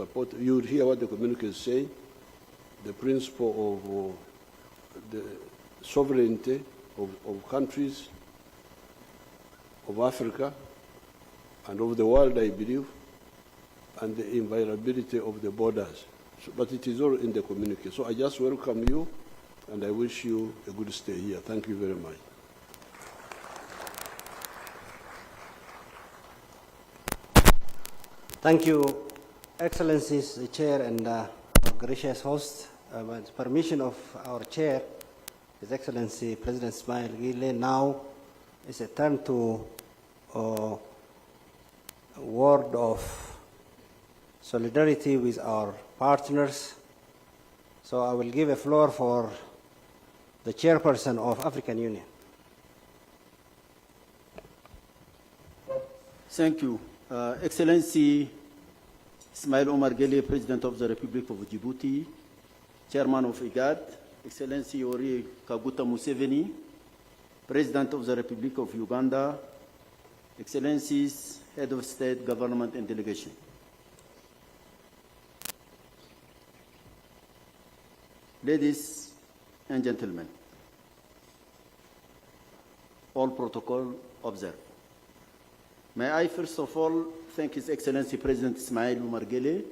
support. You will hear what the communique say, the principle of the sovereignty of countries of Africa and of the world, I believe, and the inviolability of the borders. So, but it is all in the communique. So I just welcome you, and I wish you a good stay here. Thank you very much. Thank you, Excellencies, the Chair and gracious host. With permission of our Chair, His Excellency President Ismail Guelleh, now is a turn to a word of solidarity with our partners. So I will give a floor for the chairperson of African Union. Thank you. Excellency Ismail Omar Guelleh, President of the Republic of Djibouti, Chairman of Igad, Excellency Yoweri Kaguta Museveni, President of the Republic of Uganda, Excellencies, Head of State, Government and Delegation. Ladies and gentlemen, all protocol observed. May I first of all thank His Excellency President Ismail Omar Guelleh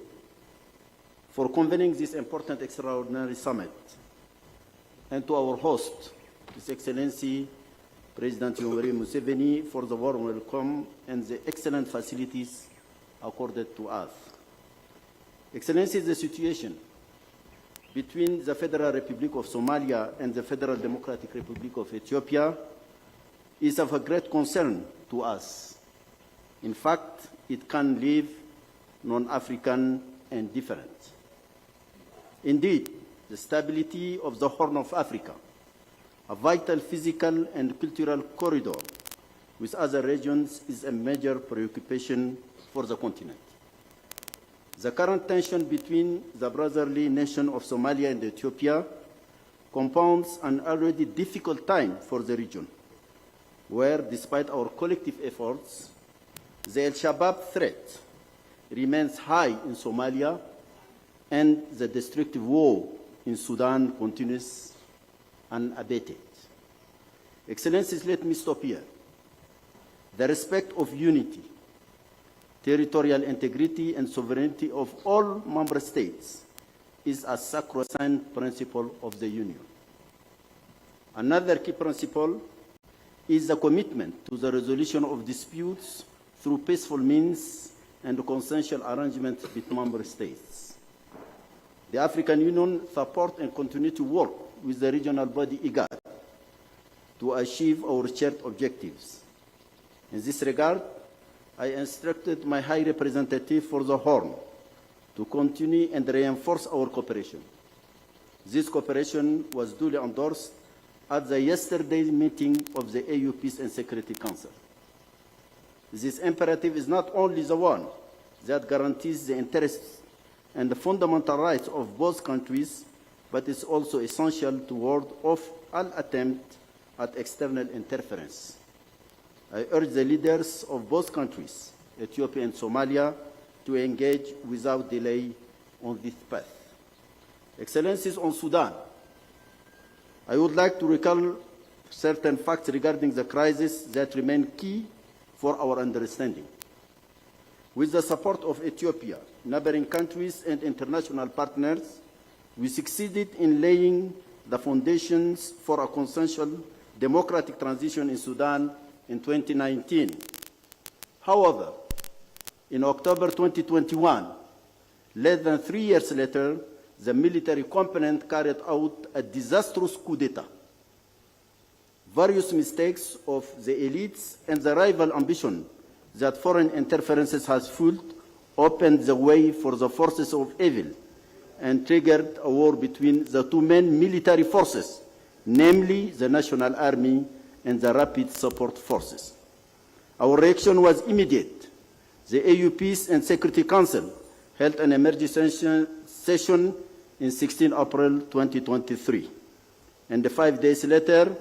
for convening this important extraordinary summit, and to our host, His Excellency President Yoweri Museveni, for the warm welcome and the excellent facilities accorded to us. Excellency, the situation between the Federal Republic of Somalia and the Federal Democratic Republic of Ethiopia is of a great concern to us. In fact, it can leave non-African and different. Indeed, the stability of the Horn of Africa, a vital physical and cultural corridor with other regions, is a major preoccupation for the continent. The current tension between the brotherly nation of Somalia and Ethiopia compounds an already difficult time for the region, where, despite our collective efforts, the Al-Shabaab threat remains high in Somalia, and the destructive war in Sudan continues unabated. Excellencies, let me stop here. The respect of unity, territorial integrity, and sovereignty of all member states is a sacrosanct principle of the Union. Another key principle is the commitment to the resolution of disputes through peaceful means and consensual arrangements between member states. The African Union supports and continues to work with the regional body Igad to achieve our shared objectives. In this regard, I instructed my High Representative for the Horn to continue and reinforce our cooperation. This cooperation was duly endorsed at the yesterday's meeting of the AU Peace and Security Council. This imperative is not only the one that guarantees the interests and the fundamental rights of both countries, but is also essential to ward off all attempt at external interference. I urge the leaders of both countries, Ethiopia and Somalia, to engage without delay on this path. Excellencies, on Sudan, I would like to recall certain facts regarding the crisis that remain key for our understanding. With the support of Ethiopia, neighboring countries, and international partners, we succeeded in laying the foundations for a consensual democratic transition in Sudan in 2019. However, in October 2021, less than 3 years later, the military component carried out a disastrous coup d'etat. Various mistakes of the elites and the rival ambition that foreign interferences has fueled opened the way for the forces of evil and triggered a war between the two main military forces, namely the National Army and the Rapid Support Forces. Our reaction was immediate. The AU Peace and Security Council held an emergency session in 16 April 2023. And 5 days later,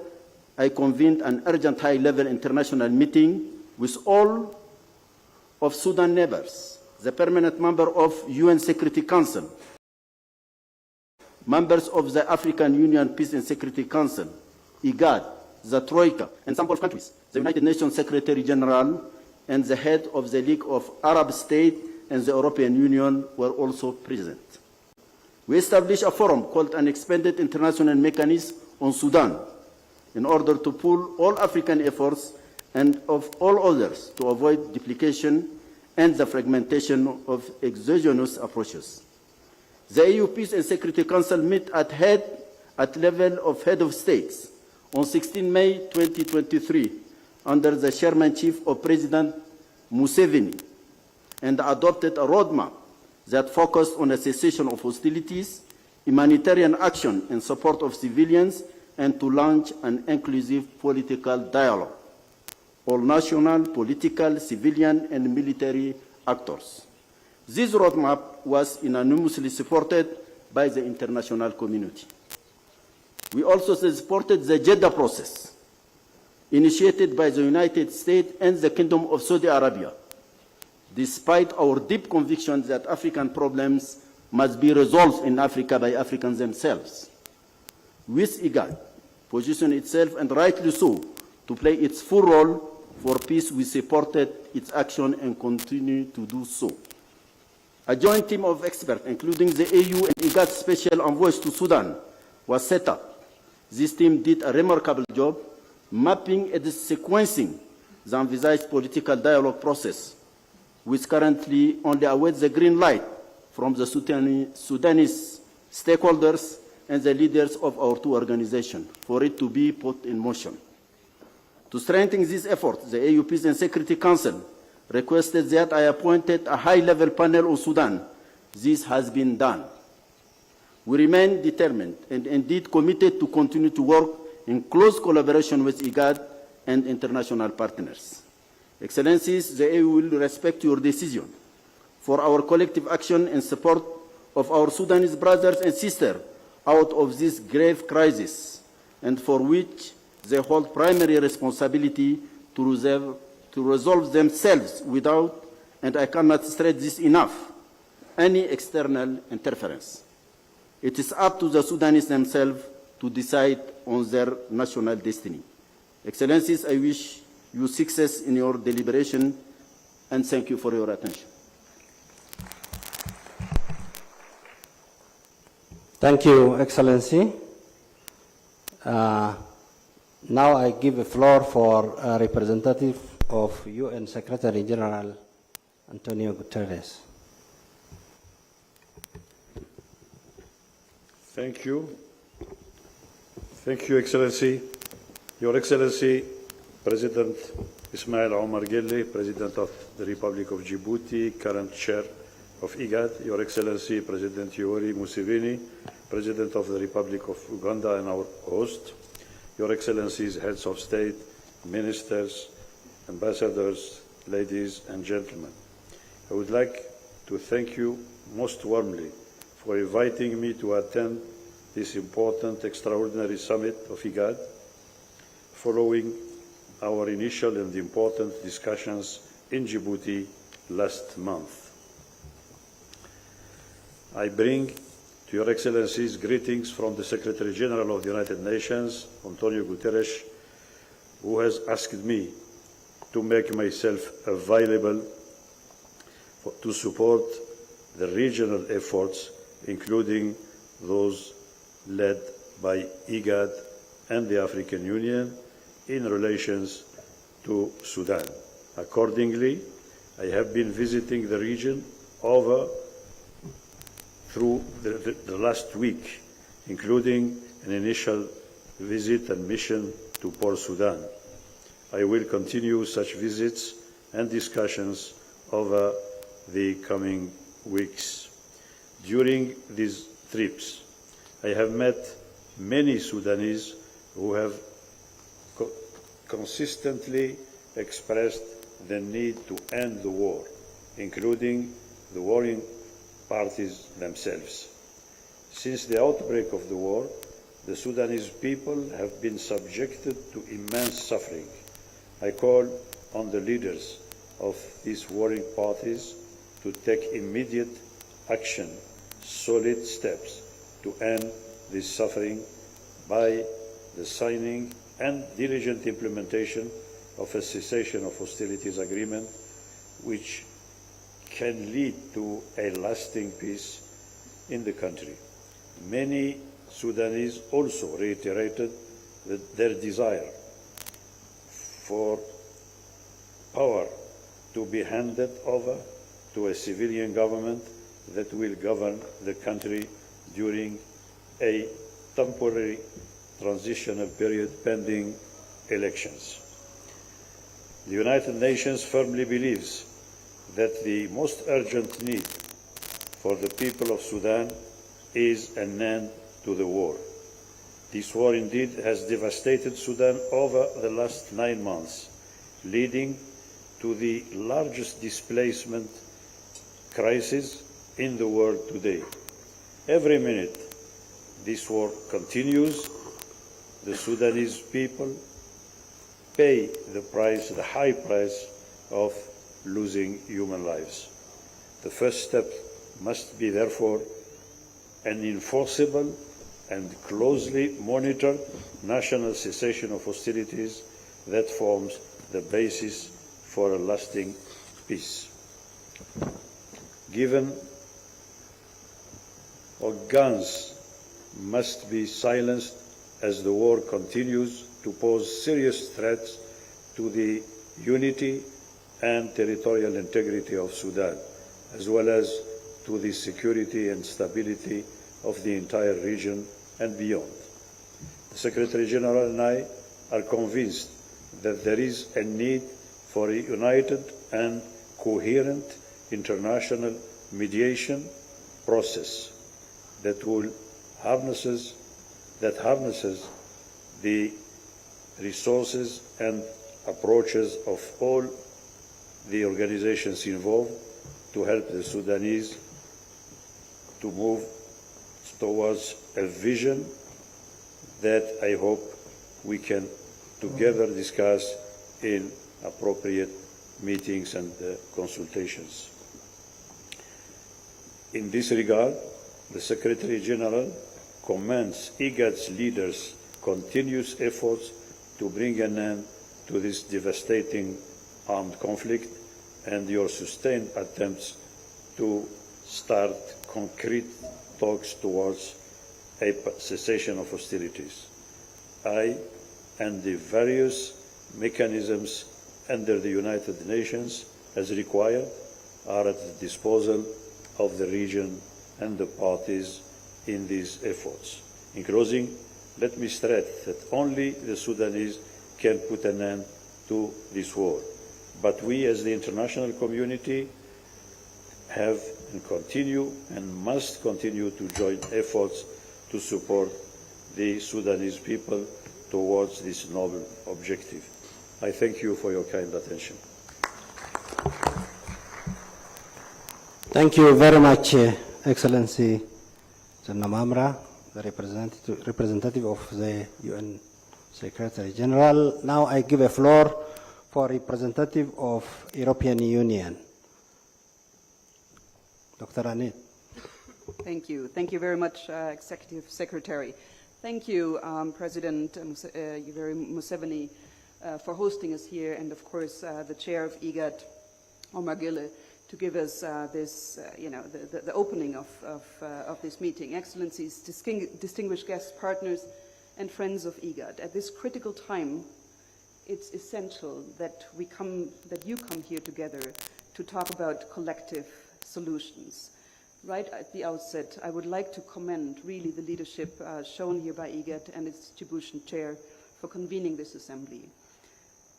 I convened an urgent high-level international meeting with all of Sudan neighbors the permanent member of UN Security Council, members of the African Union Peace and Security Council, Igad, the Troika, and some of countries, the United Nations Secretary General, and the head of the League of Arab States and the European Union were also present. We established a forum called an Expanded International Mechanism on Sudan in order to pool all African efforts and of all others to avoid duplication and the fragmentation of exogenous approaches. The EU Peace and Security Council met at level of head of states on 16 May 2023 under the chairmanship of President Museveni and adopted a roadmap that focused on a cessation of hostilities, humanitarian action in support of civilians, and to launch an inclusive political dialogue. All national, political, civilian, and military actors. This roadmap was unanimously supported by the international community. We also supported the Jeddah process, initiated by the United States and the Kingdom of Saudi Arabia, despite our deep conviction that African problems must be resolved in Africa by Africans themselves. With Igad, positioned itself, and rightly so, to play its full role for peace, we supported its action and continue to do so. A joint team of experts, including the AU and Igad special envoys to Sudan, was set up. This team did a remarkable job mapping and sequencing the envisaged political dialogue process, which currently only awaits the green light from the Sudanese stakeholders and the leaders of our two organizations for it to be put in motion. To strengthen this effort, the AU Peace and Security Council requested that I appointed a high-level panel on Sudan. This has been done. We remain determined and indeed committed to continue to work in close collaboration with Igad and international partners. Excellencies, the AU will respect your decision for our collective action in support of our Sudanese brothers and sisters out of this grave crisis, and for which they hold primary responsibility to resolve themselves without, and I cannot stress this enough, any external interference. It is up to the Sudanese themselves to decide on their national destiny. Excellencies, I wish you success in your deliberation, and thank you for your attention. Thank you, Excellency. Now I give the floor for a representative of UN Secretary General Antonio Guterres. Thank you. Thank you, Excellency. Your Excellency, President Ismail Omar Guelleh, President of the Republic of Djibouti, current Chair of Igad, Your Excellency, President Yoweri Museveni, President of the Republic of Uganda and our host, Your Excellencies, Heads of State, Ministers, Ambassadors, ladies and gentlemen. I would like to thank you most warmly for inviting me to attend this important extraordinary summit of Igad, following our initial and important discussions in Djibouti last month. I bring to Your Excellencies greetings from the Secretary General of the United Nations, Antonio Guterres, who has asked me to make myself available to support the regional efforts, including those led by Igad and the African Union in relations to Sudan. Accordingly, I have been visiting the region through the last week, including an initial visit and mission to Port Sudan. I will continue such visits and discussions over the coming weeks. During these trips, I have met many Sudanese who have consistently expressed the need to end the war, including the warring parties themselves. Since the outbreak of the war, the Sudanese people have been subjected to immense suffering. I call on the leaders of these warring parties to to take immediate action, solid steps to end this suffering by the signing and diligent implementation of a cessation of hostilities agreement which can lead to a lasting peace in the country. Many Sudanese also reiterated their desire for power to be handed over to a civilian government that will govern the country during a temporary transitional period pending elections. The United Nations firmly believes that the most urgent need for the people of Sudan is an end to the war. This war indeed has devastated Sudan over the last 9 months, leading to the largest displacement crisis in the world today. Every minute this war continues, the Sudanese people pay the price, the high price of losing human lives. The first step must be, therefore, an enforceable and closely monitored national cessation of hostilities that forms the basis for a lasting peace. Guns must be silenced as the war continues to pose serious threats to the unity and territorial integrity of Sudan, as well as to the security and stability of the entire region and beyond. The Secretary General and I are convinced that there is a need for a united and coherent international mediation process that harnesses the resources and approaches of all the organizations involved to help the Sudanese to move towards a vision that I hope we can together discuss in appropriate meetings and consultations. In this regard, the Secretary General commends Igad's leaders' continuous efforts to bring an end to this devastating armed conflict and your sustained attempts to start concrete talks towards a cessation of hostilities. I and the various mechanisms under the United Nations, as required, are at the disposal of the region and the parties in these efforts. In closing, let me stress that only the Sudanese can put an end to this war. But we, as the international community, have and continue and must continue to join efforts to support the Sudanese people towards this noble objective. I thank you for your kind attention. Thank you very much, Excellency General Mamra, the representative of the UN Secretary General. Now I give a floor for representative of European Union. Dr. Anit. Thank you. Thank you very much, Executive Secretary. Thank you, President Yoweri Museveni, for hosting us here, and of course, the Chair of Igad, Omar Gille, to give us the opening of this meeting. Excellencies, distinguished guests, partners, and friends of Igad. At this critical time, it's essential that you come here together to talk about collective solutions. Right at the outset, I would like to commend really the leadership shown here by Igad and its distribution chair for convening this assembly.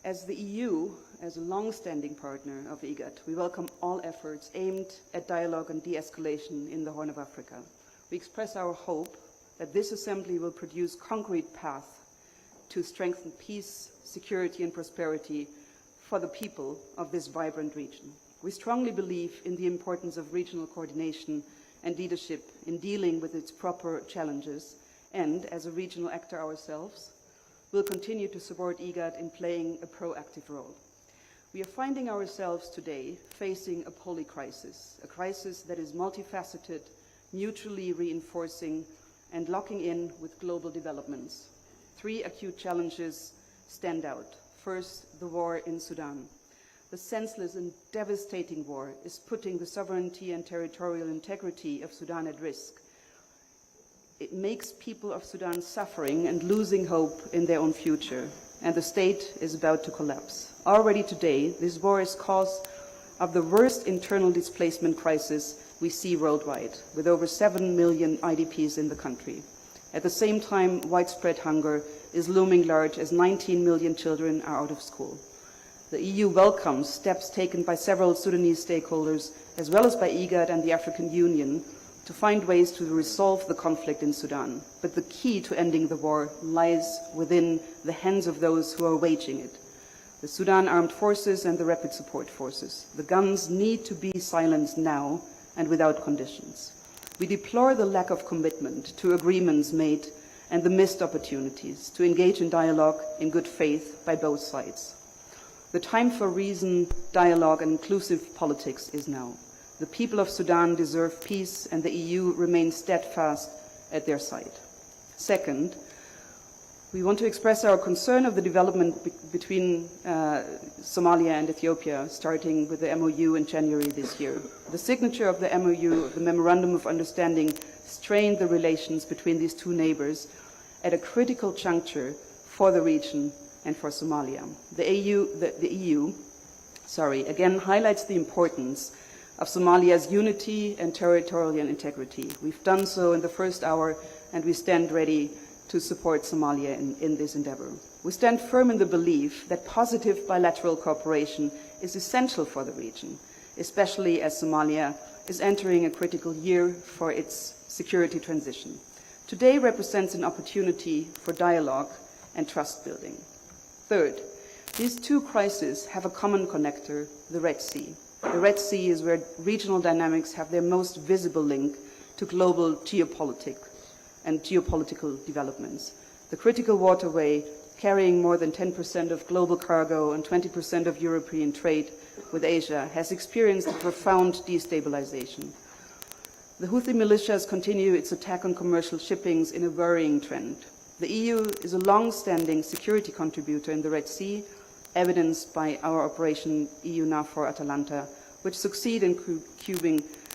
As the EU, as a long-standing partner of Igad, we welcome all efforts aimed at dialogue and de-escalation in the Horn of Africa. We express our hope that this assembly will produce concrete paths to strengthen peace, security, and prosperity for the people of this vibrant region. We strongly believe in the importance of regional coordination and leadership in dealing with its proper challenges, and as a regional actor ourselves, we'll continue to support Igad in playing a proactive role. We are finding ourselves today facing a polycrisis, a crisis that is multifaceted, mutually reinforcing, and locking in with global developments. 3 acute challenges stand out. First, the war in Sudan. The senseless and devastating war is putting the sovereignty and territorial integrity of Sudan at risk. It makes people of Sudan suffering and losing hope in their own future, and the state is about to collapse. Already today, this war is cause of the worst internal displacement crisis we see worldwide, with over 7 million IDPs in the country. At the same time, widespread hunger is looming large as 19 million children are out of school. The EU welcomes steps taken by several Sudanese stakeholders, as well as by Igad and the African Union, to find ways to resolve the conflict in Sudan. But the key to ending the war lies within the hands of those who are waging it. The Sudan Armed Forces and the Rapid Support Forces. The guns need to be silenced now and without conditions. We deplore the lack of commitment to agreements made and the missed opportunities to engage in dialogue in good faith by both sides. The time for reason, dialogue, and inclusive politics is now. The people of Sudan deserve peace, and the EU remains steadfast at their side. Second, we want to express our concern of the development between Somalia and Ethiopia, starting with the MOU in January this year. The signature of the MOU, the Memorandum of Understanding, strained the relations between these two neighbors at a critical juncture for the region and for Somalia. The EU again highlights the importance of Somalia's unity and territorial integrity. We've done so in the first hour, and we stand ready to support Somalia in this endeavor. We stand firm in the belief that positive bilateral cooperation is essential for the region, especially as Somalia is entering a critical year for its security transition. Today represents an opportunity for dialogue and trust building. Third, these two crises have a common connector, the Red Sea. The Red Sea is where regional dynamics have their most visible link to global geopolitics and geopolitical developments. The critical waterway, carrying more than 10% of global cargo and 20% of European trade with Asia, has experienced a profound destabilization. The Houthi militias continue its attack on commercial shippings in a worrying trend. The EU is a long-standing security contributor in the Red Sea, evidenced by our Operation EUNAVFOR Atalanta, which succeed in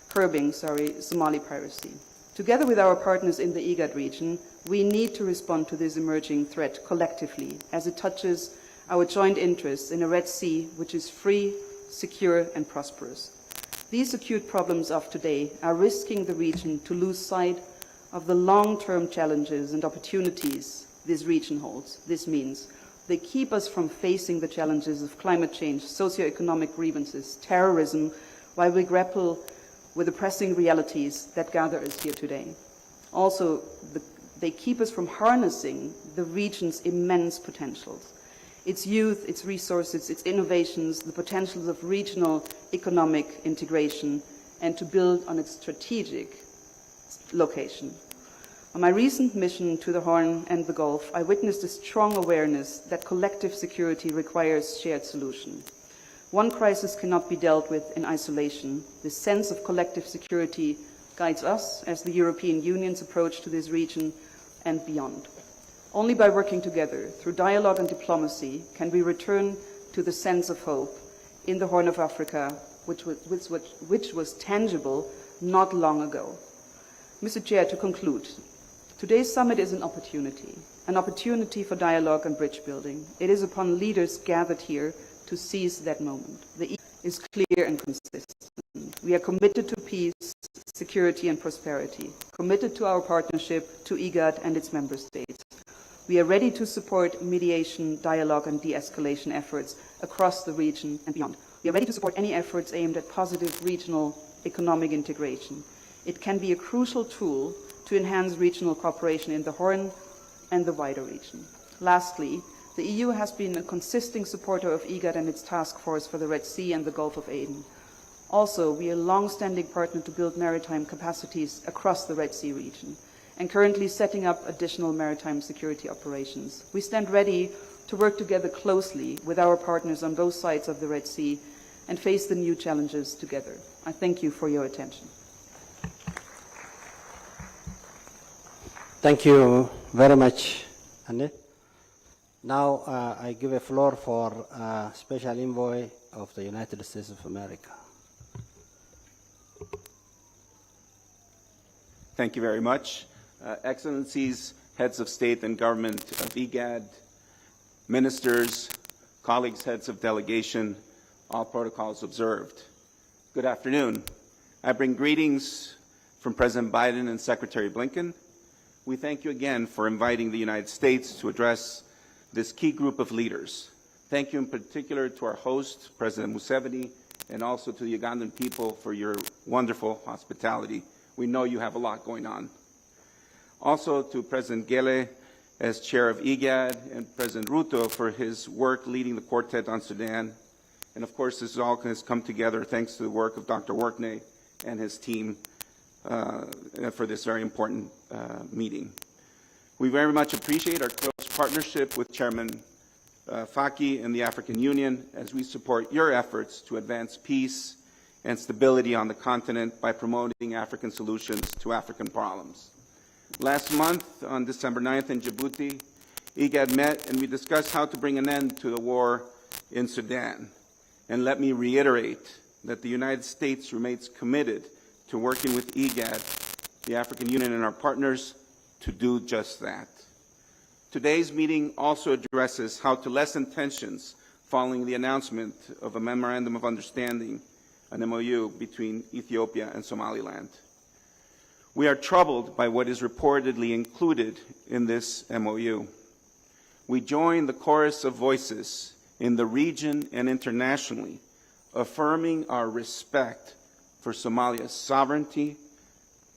curbing Somali piracy. Together with our partners in the Igad region, we need to respond to this emerging threat collectively, as it touches our joint interests in a Red Sea which is free, secure, and prosperous. These acute problems of today are risking the region to lose sight of the long-term challenges and opportunities this region holds. This means they keep us from facing the challenges of climate change, socioeconomic grievances, terrorism, while we grapple with the pressing realities that gather us here today. Also, they keep us from harnessing the region's immense potentials. Its youth, its resources, its innovations, the potentials of regional economic integration, and to build on its strategic location. On my recent mission to the Horn and the Gulf, I witnessed a strong awareness that collective security requires shared solution. One crisis cannot be dealt with in isolation. This sense of collective security guides us as the European Union's approach to this region and beyond. Only by working together through dialogue and diplomacy can we return to the sense of hope in the Horn of Africa, which was tangible not long ago. Mr. Chair, to conclude, today's summit is an opportunity for dialogue and bridge building. It is upon leaders gathered here to seize that moment. The EU is clear and consistent. We are committed to peace, security, and prosperity, committed to our partnership, to Igad and its member states. We are ready to support mediation, dialogue, and de-escalation efforts across the region and beyond. We are ready to support any efforts aimed at positive regional economic integration. It can be a crucial tool to enhance regional cooperation in the Horn and the wider region. Lastly, the EU has been a consistent supporter of Igad and its task force for the Red Sea and the Gulf of Aden. Also, we are a long-standing partner to build maritime capacities across the Red Sea region. and currently setting up additional maritime security operations. We stand ready to work together closely with our partners on both sides of the Red Sea and face the new challenges together. I thank you for your attention. Thank you very much, Anne. Now I give a floor for Special Envoy of the United States of America. Thank you very much. Excellencies, heads of state and government of Igad, ministers, colleagues, heads of delegation, all protocols observed. Good afternoon. I bring greetings from President Biden and Secretary Blinken. We thank you again for inviting the United States to address this key group of leaders. Thank you in particular to our host, President Museveni, and also to the Ugandan people for your wonderful hospitality. We know you have a lot going on. Also to President Gele as chair of Igad, and President Ruto for his work leading the Quartet on Sudan. And of course, this all has come together thanks to the work of Dr. Workney and his team for this very important meeting. We very much appreciate our close partnership with Chairman Faki and the African Union as we support your efforts to advance peace and stability on the continent by promoting African solutions to African problems. Last month, on December 9th in Djibouti, Igad met and we discussed how to bring an end to the war in Sudan. And let me reiterate that the United States remains committed to working with Igad, the African Union, and our partners to do just that. Today's meeting also addresses how to lessen tensions following the announcement of a Memorandum of Understanding, an MOU, between Ethiopia and Somaliland. We are troubled by what is reportedly included in this MOU. We join the chorus of voices in the region and internationally, affirming our respect for Somalia's sovereignty,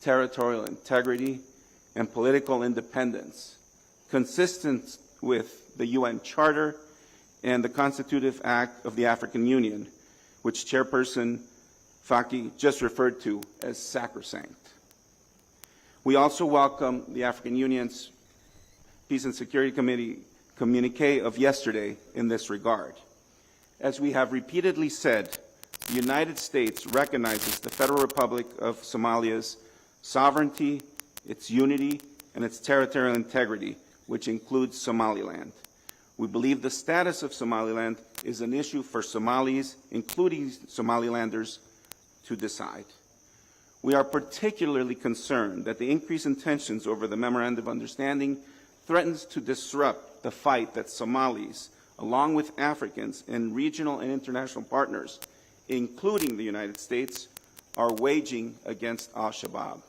territorial integrity, and political independence, consistent with the UN Charter and the Constitutive Act of the African Union, which Chairperson Faki just referred to as sacrosanct. We also welcome the African Union's Peace and Security Committee communique of yesterday in this regard. As we have repeatedly said, the United States recognizes the Federal Republic of Somalia's sovereignty, its unity, and its territorial integrity, which includes Somaliland. We believe the status of Somaliland is an issue for Somalis, including Somalilanders, to decide. We are particularly concerned that the increase in tensions over the Memorandum of Understanding threatens to disrupt the fight that Somalis, along with Africans and regional and international partners, including the United States, are waging against al-Shabaab.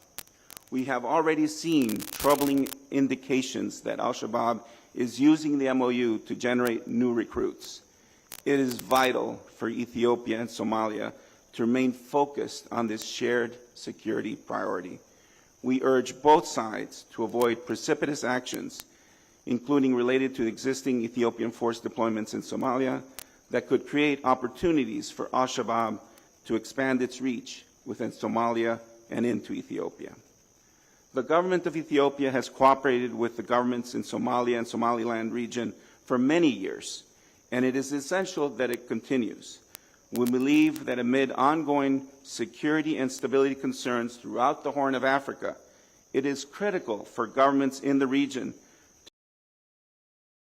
We have already seen troubling indications that al-Shabaab is using the MOU to generate new recruits. It is vital for Ethiopia and Somalia to remain focused on this shared security priority. We urge both sides to avoid precipitous actions, including related to existing Ethiopian force deployments in Somalia, that could create opportunities for al-Shabaab to expand its reach within Somalia and into Ethiopia. The government of Ethiopia has cooperated with the governments in Somalia and Somaliland region for many years, and it is essential that it continues. We believe that amid ongoing security and stability concerns throughout the Horn of Africa, it is critical for governments in the region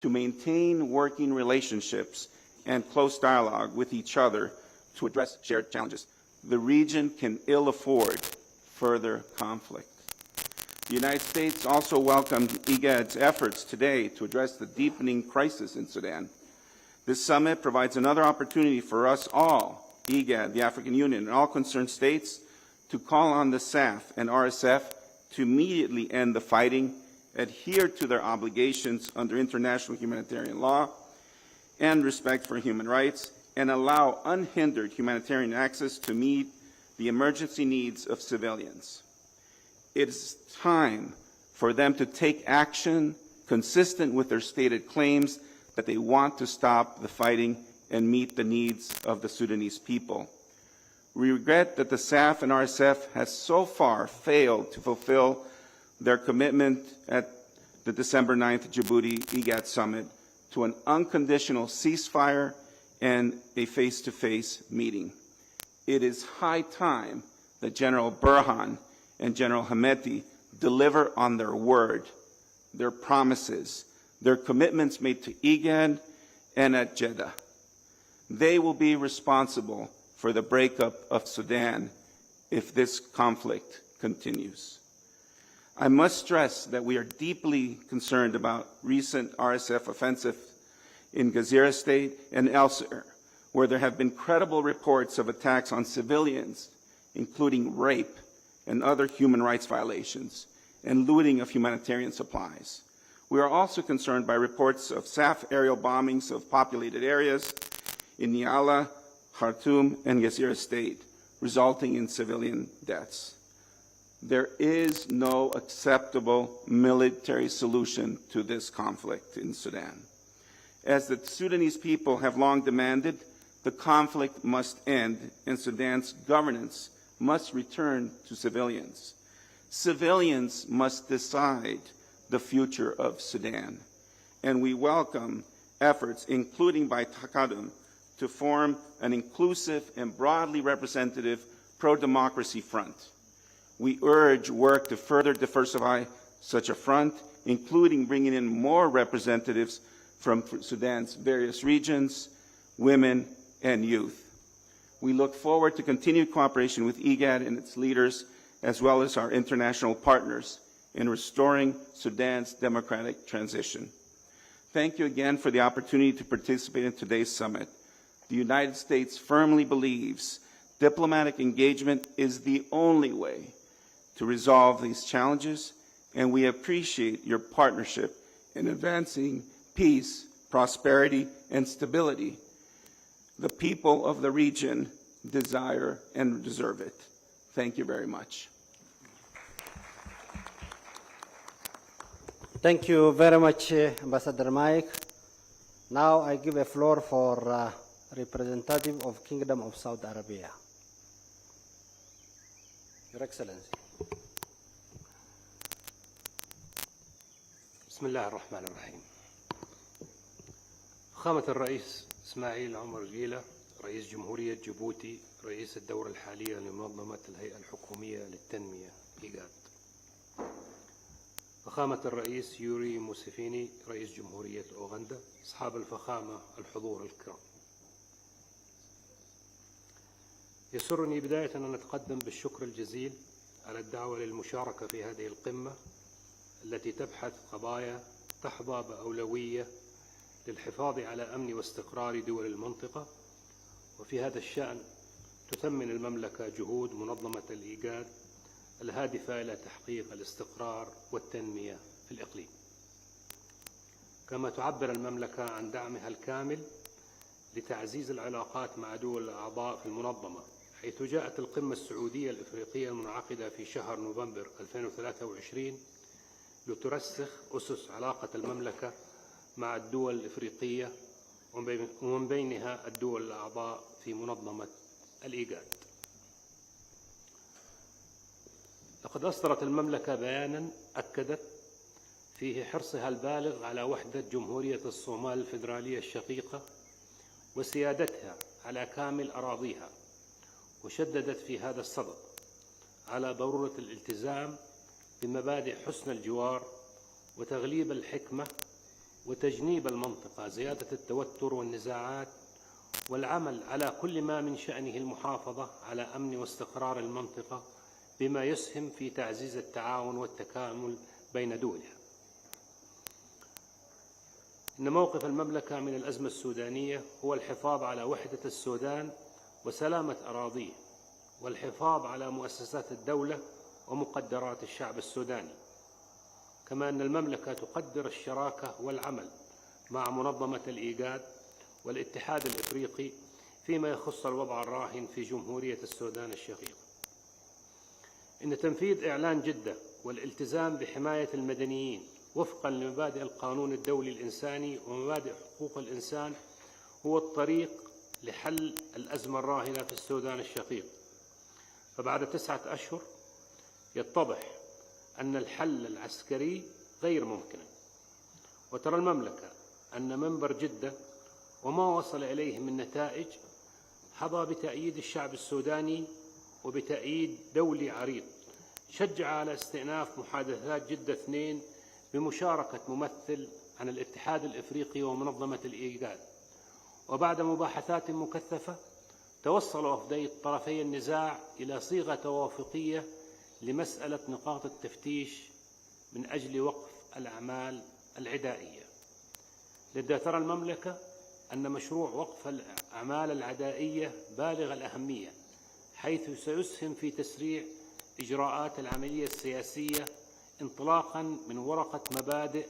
to maintain working relationships and close dialogue with each other to address shared challenges. The region can ill afford further conflict. The United States also welcomed Igad's efforts today to address the deepening crisis in Sudan. This summit provides another opportunity for us all, Igad, the African Union, and all concerned states, to call on the SAF and RSF to immediately end the fighting, adhere to their obligations under international humanitarian law and respect for human rights, and allow unhindered humanitarian access to meet the emergency needs of civilians. It is time for them to take action consistent with their stated claims that they want to stop the fighting and meet the needs of the Sudanese people. We regret that the SAF and RSF has so far failed to fulfill their commitment at the December 9th Djibouti Igad Summit to an unconditional ceasefire and a face-to-face meeting. It is high time that General Burhan and General Hameti deliver on their word, their promises, their commitments made to Igad and at Jeddah. They will be responsible for the breakup of Sudan if this conflict continues. I must stress that we are deeply concerned about recent RSF offensive in Gezira State and elsewhere, where there have been credible reports of attacks on civilians, including rape and other human rights violations, and looting of humanitarian supplies. We are also concerned by reports of SAF aerial bombings of populated areas in Niala, Khartoum, and Gezira State, resulting in civilian deaths. There is no acceptable military solution to this conflict in Sudan. As the Sudanese people have long demanded, the conflict must end and Sudan's governance must return to civilians. Civilians must decide the future of Sudan, and we welcome efforts, including by Takadum, to form an inclusive and broadly representative pro-democracy front. We urge work to further diversify such a front, including bringing in more representatives from Sudan's various regions, women, and youth. We look forward to continued cooperation with Igad and its leaders, as well as our international partners, in restoring Sudan's democratic transition. Thank you again for the opportunity to participate in today's summit. The United States firmly believes diplomatic engagement is the only way to resolve these challenges, and we appreciate your partnership in advancing peace, prosperity, and stability. The people of the region desire and deserve it. Thank you very much. Thank you very much, Ambassador Mike. Now I give a floor for representative of Kingdom of Saudi Arabia. Your Excellency. بسم الله الرحمن الرحيم. فخامة الرئيس إسماعيل عمر جيلة رئيس جمهورية جيبوتي رئيس الدورة الحالية لمنظمة الهيئة الحكومية للتنمية إيغاد. فخامة الرئيس يوري موسيفيني رئيس جمهورية أوغندا، أصحاب الفخامة الحضور الكرام. يسرني بداية أن أتقدم بالشكر الجزيل على الدعوة للمشاركة في هذه القمة التي تبحث قضايا تحظى بأولوية للحفاظ على أمن واستقرار دول المنطقة، وفي هذا الشأن تثمن المملكة جهود منظمة الإيجاد الهادفة إلى تحقيق الاستقرار والتنمية في الإقليم. كما تعبر المملكة عن دعمها الكامل لتعزيز العلاقات مع دول الأعضاء في المنظمة، حيث جاءت القمة السعودية الإفريقية المنعقدة في شهر نوفمبر 2023 لترسخ أسس علاقة المملكة مع الدول الإفريقية ومن بينها الدول الأعضاء في منظمة الإيجاد. لقد أصدرت المملكة بيانا أكدت فيه حرصها البالغ على وحدة جمهورية الصومال الفيدرالية الشقيقة وسيادتها على كامل أراضيها، وشددت في هذا الصدد على ضرورة الالتزام بمبادئ حسن الجوار وتغليب الحكمة وتجنيب المنطقة زيادة التوتر والنزاعات، والعمل على كل ما من شأنه المحافظة على أمن واستقرار المنطقة بما يسهم في تعزيز التعاون والتكامل بين دولها. إن موقف المملكة من الأزمة السودانية هو الحفاظ على وحدة السودان وسلامة أراضيه، والحفاظ على مؤسسات الدولة ومقدرات الشعب السوداني. كما أن المملكة تقدر الشراكة والعمل مع منظمة الإيجاد والاتحاد الإفريقي فيما يخص الوضع الراهن في جمهورية السودان الشقيقة. إن تنفيذ إعلان جدة والالتزام بحماية المدنيين وفقا لمبادئ القانون الدولي الإنساني ومبادئ حقوق الإنسان هو الطريق لحل الأزمة الراهنة في السودان الشقيق. فبعد 9 أشهر يتضح أن الحل العسكري غير ممكن، وترى المملكة أن منبر جدة وما وصل إليه من نتائج حظى بتأييد الشعب السوداني وبتأييد دولي عريض شجع على استئناف محادثات جدة 2 بمشاركة ممثل عن الاتحاد الإفريقي ومنظمة الإيجاد. وبعد مباحثات مكثفة توصل وفدي طرفي النزاع إلى صيغة توافقية لمسألة نقاط التفتيش من أجل وقف الأعمال العدائية. لذا ترى المملكة أن مشروع وقف الأعمال العدائية بالغ الأهمية، حيث سيسهم في تسريع إجراءات العملية السياسية انطلاقا من ورقة مبادئ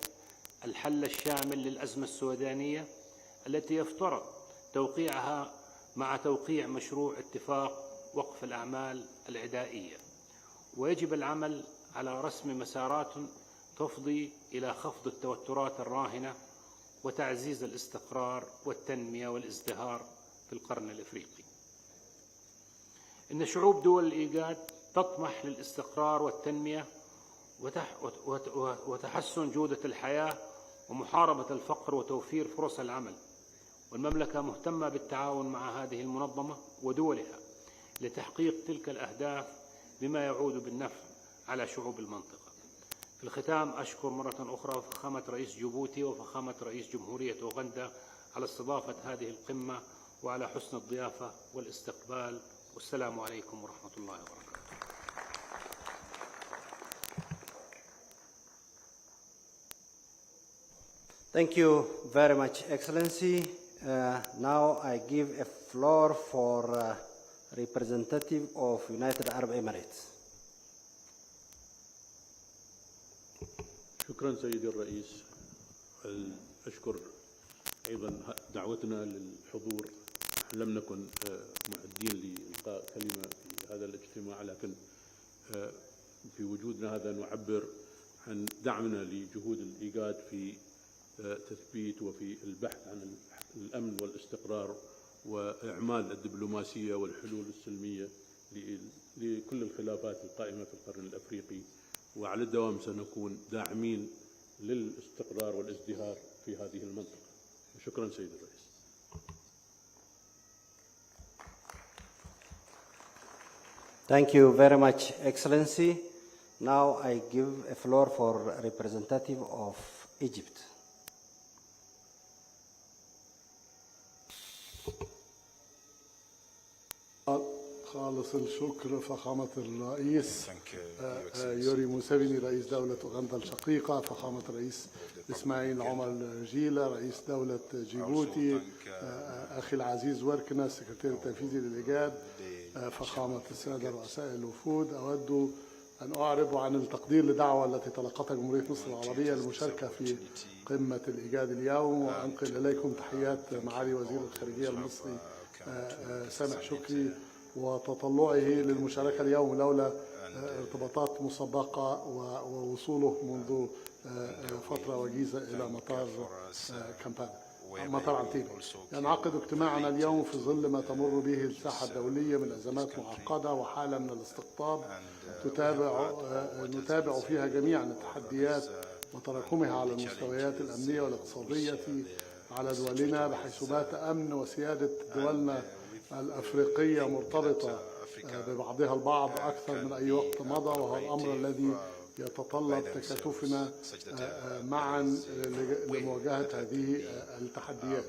الحل الشامل للأزمة السودانية التي يفترض توقيعها مع توقيع مشروع اتفاق وقف الأعمال العدائية. ويجب العمل على رسم مسارات تفضي إلى خفض التوترات الراهنة وتعزيز الاستقرار والتنمية والازدهار في القرن الإفريقي. إن شعوب دول الإيجاد تطمح للاستقرار والتنمية وتحسن جودة الحياة ومحاربة الفقر وتوفير فرص العمل، والمملكة مهتمة بالتعاون مع هذه المنظمة ودولها لتحقيق تلك الأهداف بما يعود بالنفع على شعوب المنطقة. في الختام أشكر مرة أخرى فخامة رئيس جيبوتي وفخامة رئيس جمهورية أوغندا على استضافة هذه القمة وعلى حسن الضيافة والاستقبال، والسلام عليكم ورحمة الله وبركاته. Thank you very much, Excellency. Now I give a floor for representative of United Arab Emirates. شكرا سيدي الرئيس. أشكر أيضا دعوتنا للحضور. لم نكن معدين لإلقاء كلمة في هذا الاجتماع، لكن في وجودنا هذا نعبر عن دعمنا لجهود الإيجاد في تثبيت وفي البحث عن الأمن والاستقرار وإعمال الدبلوماسية والحلول السلمية لكل الخلافات القائمة في القرن الأفريقي، وعلى الدوام سنكون داعمين للاستقرار والازدهار في هذه المنطقة. شكرا سيد الرئيس. Thank you very much, Excellency. Now I give a floor for representative of Egypt. خالص الشكر فخامة الرئيس يوري موسيفيني رئيس دولة أوغندا الشقيقة، فخامة الرئيس إسماعيل عمر جيلة رئيس دولة جيبوتي، أخي العزيز وركنا السكرتير التنفيذي للإيجاد، فخامة السادة رؤساء الوفود. أود أن أعرب عن التقدير لدعوة التي تلقتها جمهورية مصر العربية للمشاركة في قمة الإيجاد اليوم، وأنقل إليكم تحيات معالي وزير الخارجية المصري سامح شكري وتطلعه للمشاركة اليوم لولا ارتباطات مسبقة ووصوله منذ فترة وجيزة إلى مطار كامبالا مطار عتيبة. ينعقد اجتماعنا اليوم في ظل ما تمر به الساحة الدولية من أزمات معقدة وحالة من الاستقطاب نتابع فيها جميعا التحديات وتراكمها على المستويات الأمنية والاقتصادية على دولنا، بحيث بات أمن وسيادة دولنا الأفريقية مرتبطة ببعضها البعض أكثر من أي وقت مضى، وهو الأمر الذي يتطلب تكاتفنا معا لمواجهة هذه التحديات.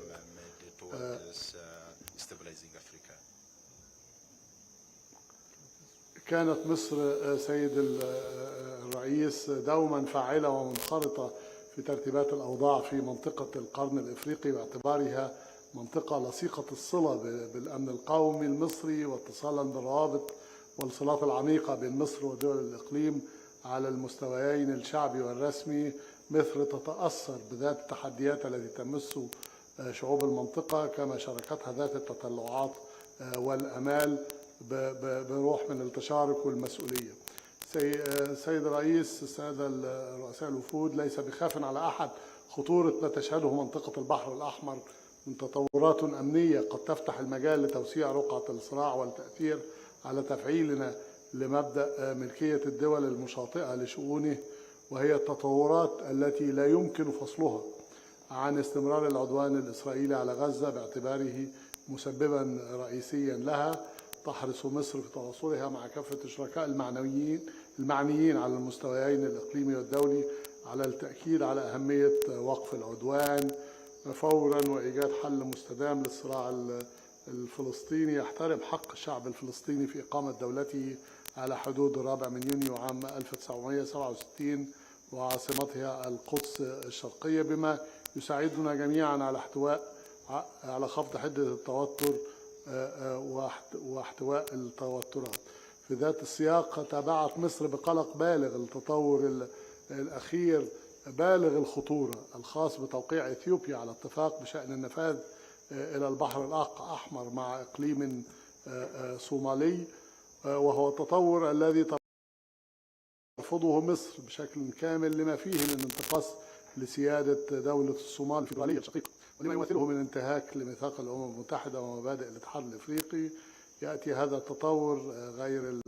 كانت مصر سيد الرئيس دوما فاعلة ومنخرطة في ترتيبات الأوضاع في منطقة القرن الإفريقي، باعتبارها منطقة لصيقة الصلة بالأمن القومي المصري، واتصالا بالروابط والصلات العميقة بين مصر ودول الإقليم على المستويين الشعبي والرسمي. مصر تتأثر بذات التحديات التي تمس شعوب المنطقة، كما شاركتها ذات التطلعات والأمال بروح من التشارك والمسؤولية. سيد الرئيس، السادة رؤساء الوفود، ليس بخاف على أحد خطورة ما تشهده منطقة البحر الأحمر من تطورات أمنية قد تفتح المجال لتوسيع رقعة الصراع والتأثير على تفعيلنا لمبدأ ملكية الدول المشاطئة لشؤونه، وهي التطورات التي لا يمكن فصلها عن استمرار العدوان الإسرائيلي على غزة باعتباره مسببا رئيسيا لها. تحرص مصر في تواصلها مع كافة الشركاء المعنيين على المستويين الإقليمي والدولي على التأكيد على أهمية وقف العدوان فورا وإيجاد حل مستدام للصراع الفلسطيني يحترم حق الشعب الفلسطيني في إقامة دولته على حدود 4 يونيو عام 1967 وعاصمتها القدس الشرقية، بما يساعدنا جميعا على خفض حدة التوتر واحتواء التوترات. في ذات السياق تابعت مصر بقلق بالغ التطور الأخير بالغ الخطورة الخاص بتوقيع إثيوبيا على اتفاق بشأن النفاذ إلى البحر الأحمر مع إقليم صومالي، وهو التطور الذي ترفضه مصر بشكل كامل لما فيه من انتقاص لسيادة دولة الصومال الفيدرالية الشقيقة ولما يمثله من انتهاك لميثاق الأمم المتحدة ومبادئ الاتحاد الإفريقي. يأتي هذا التطور غير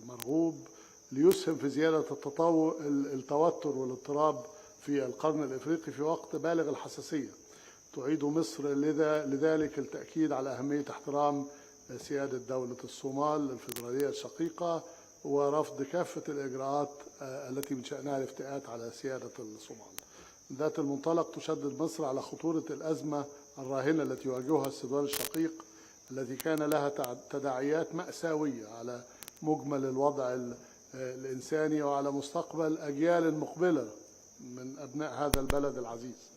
المرغوب ليسهم في زيادة التوتر والاضطراب في القرن الإفريقي في وقت بالغ الحساسية. تعيد مصر لذلك التأكيد على أهمية احترام سيادة دولة الصومال الفيدرالية الشقيقة ورفض كافة الإجراءات التي من شأنها الافتئات على سيادة الصومال. ذات المنطلق تشدد مصر على خطورة الأزمة الراهنة التي يواجهها السودان الشقيق التي كان لها تداعيات مأساوية على مجمل الوضع الإنساني وعلى مستقبل أجيال مقبلة من أبناء هذا البلد العزيز.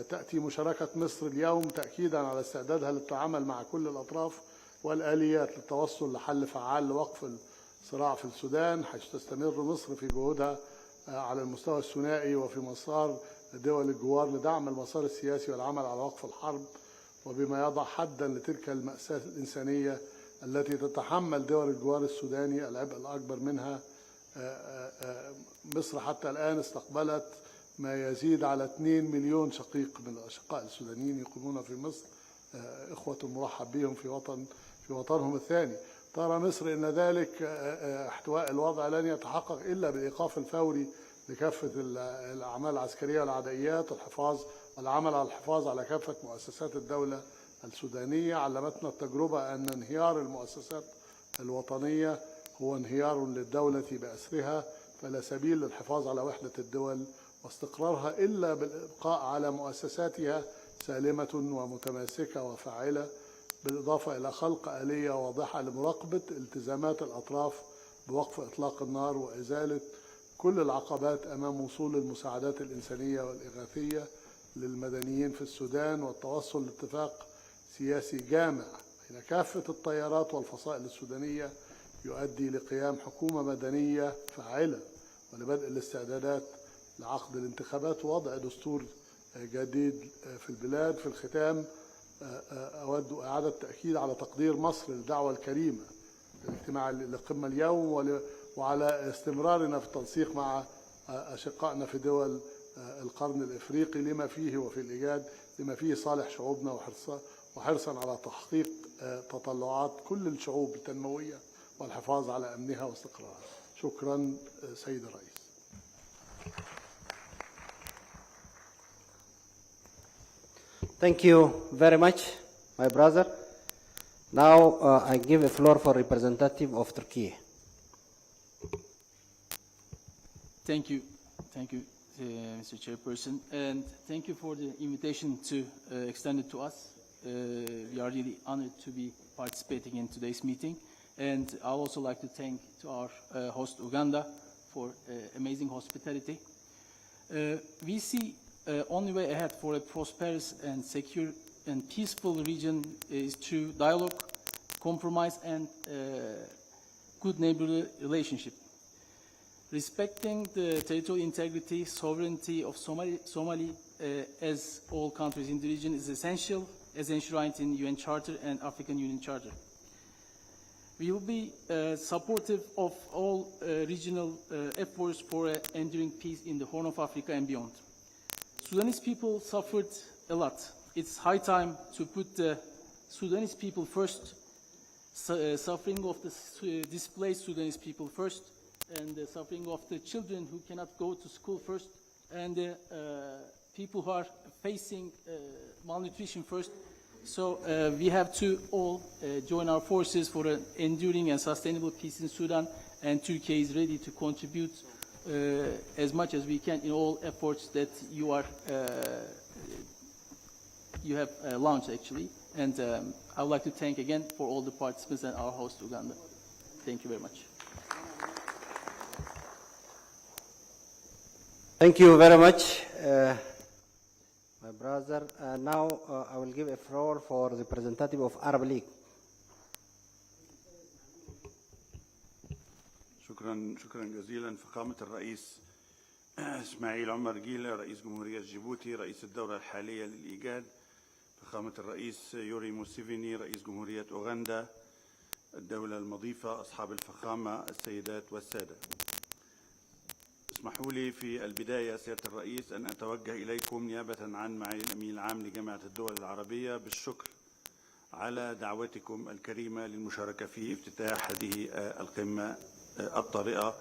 تأتي مشاركة مصر اليوم تأكيدا على استعدادها للتعامل مع كل الأطراف والآليات للتوصل لحل فعال لوقف الصراع في السودان، حيث تستمر مصر في جهودها على المستوى الثنائي وفي مسار دول الجوار لدعم المسار السياسي والعمل على وقف الحرب، وبما يضع حدا لتلك المأساة الإنسانية التي تتحمل دول الجوار السوداني العبء الأكبر منها. مصر حتى الآن استقبلت ما يزيد على 2 مليون شقيق من الأشقاء السودانيين يقيمون في مصر، إخوة مرحب بهم في وطنهم الثاني. ترى مصر أن ذلك احتواء الوضع لن يتحقق إلا بالإيقاف الفوري لكافة الأعمال العسكرية والعدائيات والعمل على الحفاظ على كافة مؤسسات الدولة السودانية. علمتنا التجربة أن انهيار المؤسسات الوطنية هو انهيار للدولة بأسرها، فلا سبيل للحفاظ على وحدة الدول واستقرارها إلا بالإبقاء على مؤسساتها سالمة ومتماسكة وفاعلة، بالإضافة إلى خلق آلية واضحة لمراقبة التزامات الأطراف بوقف إطلاق النار وإزالة كل العقبات أمام وصول المساعدات الإنسانية والإغاثية للمدنيين في السودان، والتوصل لاتفاق سياسي جامع بين كافة التيارات والفصائل السودانية يؤدي لقيام حكومة مدنية فاعلة ولبدء الاستعدادات لعقد الانتخابات ووضع دستور جديد في البلاد. في الختام أود إعادة التأكيد على تقدير مصر للدعوة الكريمة للاجتماع القمة اليوم وعلى استمرارنا في التنسيق مع أشقائنا في دول القرن الإفريقي لما فيه وفي الإيجاد لما فيه صالح شعوبنا وحرصا على تحقيق تطلعات كل الشعوب التنموية والحفاظ على أمنها واستقرارها. شكرا سيد الرئيس. Thank you very much, my brother. Now I give the floor for representative of Turkey. Thank you, Mr. Chairperson, and thank you for the invitation to extend it to us. We are really honored to be participating in today's meeting, and I'd also like to thank to our host Uganda for amazing hospitality. We see only way ahead for a prosperous and secure and peaceful region is through dialogue, compromise, and good neighborly relationship. Respecting the territorial integrity, sovereignty of Somali as all countries in the region is essential, as enshrined in UN Charter and African Union Charter. We will be supportive of all regional efforts for enduring peace in the Horn of Africa and beyond. Sudanese people suffered a lot. It's high time to put the Sudanese people first, suffering of the displaced Sudanese people first, and the suffering of the children who cannot go to school first, and the people who are facing malnutrition first. So we have to all join our forces for an enduring and sustainable peace in Sudan, and Turkey is ready to contribute as much as we can in all efforts that you have launched, actually. And I would like to thank again for all the participants and our host, Uganda. Thank you very much. Thank you very much, my brother. Now I will give a floor for the representative of Arab League. شكرا جزيلا فخامة الرئيس إسماعيل عمر جيلة رئيس جمهورية جيبوتي رئيس الدورة الحالية للإيجاد، فخامة الرئيس يوري موسيفيني رئيس جمهورية أوغندا، الدولة المضيفة، أصحاب الفخامة السيدات والسادة. اسمحوا لي في البداية سيادة الرئيس أن أتوجه إليكم نيابة عن معالي الأمين العام لجامعة الدول العربية بالشكر على دعوتكم الكريمة للمشاركة في افتتاح هذه القمة الطارئة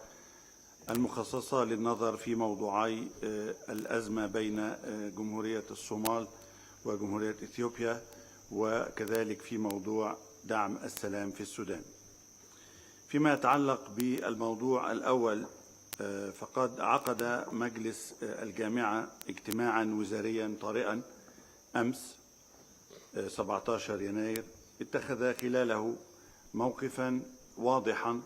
المخصصة للنظر في موضوعي الأزمة بين جمهورية الصومال وجمهورية إثيوبيا، وكذلك في موضوع دعم السلام في السودان. فيما يتعلق بالموضوع الأول، فقد عقد مجلس الجامعة اجتماعا وزاريا طارئا أمس 17 يناير اتخذ خلاله موقفا واضحا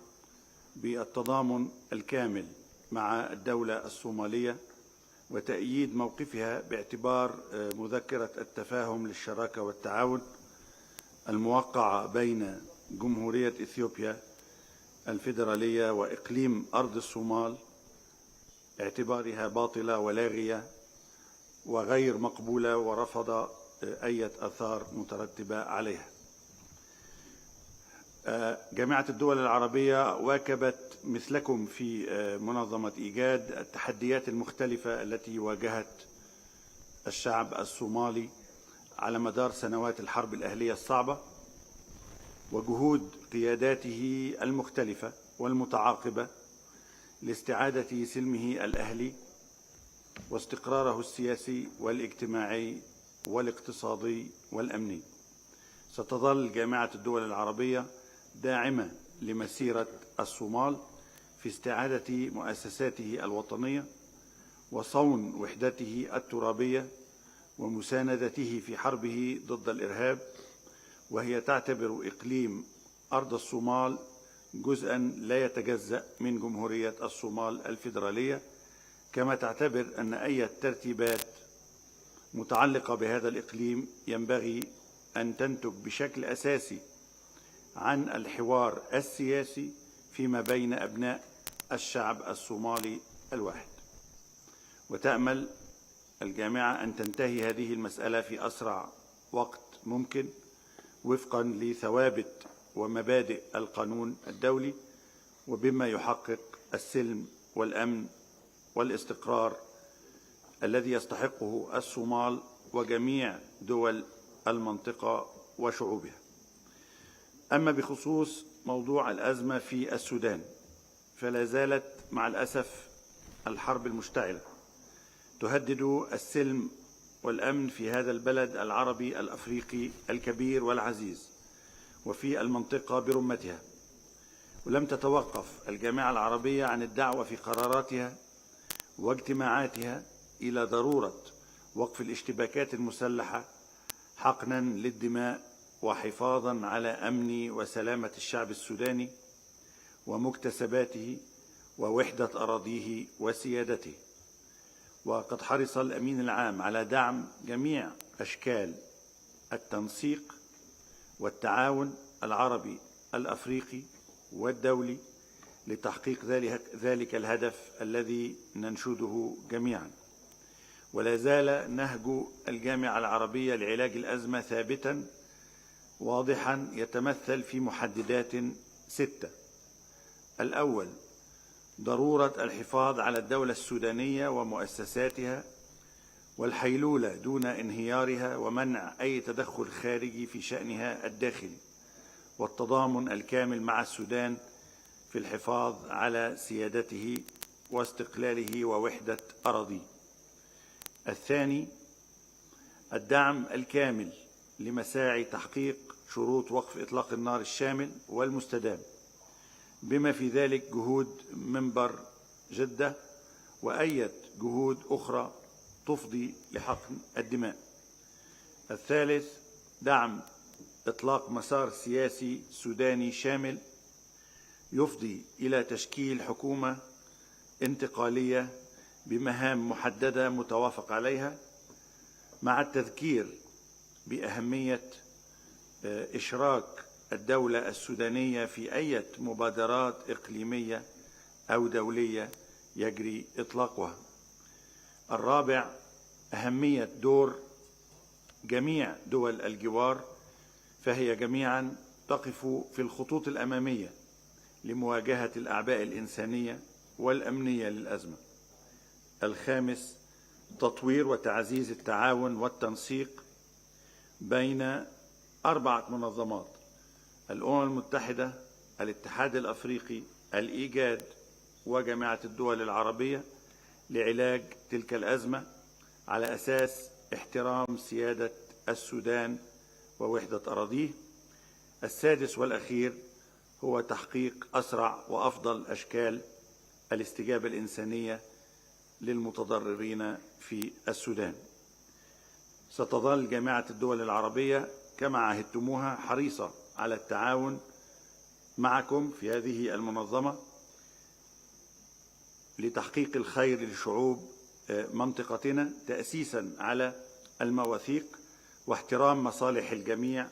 بالتضامن الكامل مع الدولة الصومالية وتأييد موقفها باعتبار مذكرة التفاهم للشراكة والتعاون الموقعة بين جمهورية إثيوبيا الفيدرالية وإقليم أرض الصومال اعتبارها باطلة ولاغية وغير مقبولة، ورفض أي آثار مترتبة عليها. جامعة الدول العربية واكبت مثلكم في منظمة إيجاد التحديات المختلفة التي واجهت الشعب الصومالي على مدار سنوات الحرب الأهلية الصعبة، وجهود قياداته المختلفة والمتعاقبة لاستعادة سلمه الأهلي واستقراره السياسي والاجتماعي والاقتصادي والأمني. ستظل جامعة الدول العربية داعمة لمسيرة الصومال في استعادة مؤسساته الوطنية وصون وحدته الترابية ومساندته في حربه ضد الإرهاب، وهي تعتبر إقليم أرض الصومال جزءا لا يتجزأ من جمهورية الصومال الفيدرالية، كما تعتبر أن أي ترتيبات متعلقة بهذا الإقليم ينبغي أن تنتج بشكل أساسي عن الحوار السياسي فيما بين أبناء الشعب الصومالي الواحد. وتأمل الجامعة أن تنتهي هذه المسألة في أسرع وقت ممكن وفقا لثوابت ومبادئ القانون الدولي، وبما يحقق السلم والأمن والاستقرار الذي يستحقه الصومال وجميع دول المنطقة وشعوبها. أما بخصوص موضوع الأزمة في السودان، فلا زالت مع الأسف الحرب المشتعلة تهدد السلم والأمن في هذا البلد العربي الأفريقي الكبير والعزيز وفي المنطقة برمتها، ولم تتوقف الجامعة العربية عن الدعوة في قراراتها واجتماعاتها إلى ضرورة وقف الاشتباكات المسلحة حقنا للدماء وحفاظا على أمن وسلامة الشعب السوداني ومكتسباته ووحدة أراضيه وسيادته. وقد حرص الأمين العام على دعم جميع أشكال التنسيق والتعاون العربي الأفريقي والدولي لتحقيق ذلك الهدف الذي ننشده جميعا. ولا زال نهج الجامعة العربية لعلاج الأزمة ثابتا واضحا يتمثل في محددات 6. الأول، ضرورة الحفاظ على الدولة السودانية ومؤسساتها والحيلولة دون انهيارها ومنع أي تدخل خارجي في شأنها الداخلي، والتضامن الكامل مع السودان في الحفاظ على سيادته واستقلاله ووحدة أراضيه. الثاني، الدعم الكامل لمساعي تحقيق شروط وقف إطلاق النار الشامل والمستدام، بما في ذلك جهود منبر جدة وأية جهود أخرى تفضي لحقن الدماء. الثالث، دعم إطلاق مسار سياسي سوداني شامل يفضي إلى تشكيل حكومة انتقالية بمهام محددة متوافق عليها، مع التذكير بأهمية إشراك الدولة السودانية في أي مبادرات إقليمية أو دولية يجري إطلاقها. الرابع، أهمية دور جميع دول الجوار، فهي جميعا تقف في الخطوط الأمامية لمواجهة الأعباء الإنسانية والأمنية للأزمة. الخامس، تطوير وتعزيز التعاون والتنسيق بين 4 منظمات: الأمم المتحدة، الاتحاد الأفريقي، الإيجاد، وجامعة الدول العربية لعلاج تلك الأزمة على أساس احترام سيادة السودان ووحدة أراضيه. السادس والأخير هو تحقيق أسرع وأفضل أشكال الاستجابة الإنسانية للمتضررين في السودان. ستظل جامعة الدول العربية كما عهدتموها حريصة على التعاون معكم في هذه المنظمة لتحقيق الخير لشعوب منطقتنا، تأسيسا على المواثيق واحترام مصالح الجميع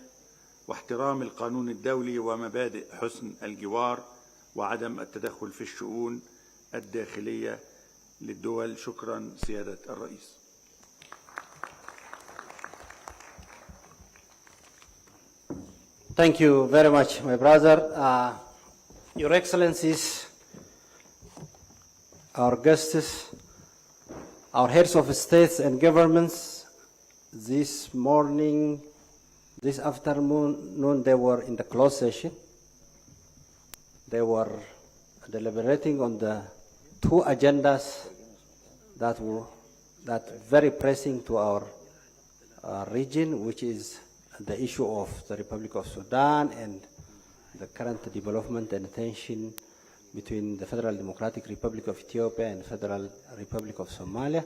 واحترام القانون الدولي ومبادئ حسن الجوار وعدم التدخل في الشؤون الداخلية للدول. شكرا سيادة الرئيس. Thank you very much, my brother. Your Excellencies, our guests, our heads of states and governments, this morning, this afternoon, they were in the closed session. They were deliberating on the 2 agendas that were very pressing to our region, which is the issue of the Republic of Sudan and the current development and tension between the Federal Democratic Republic of Ethiopia and Federal Republic of Somalia.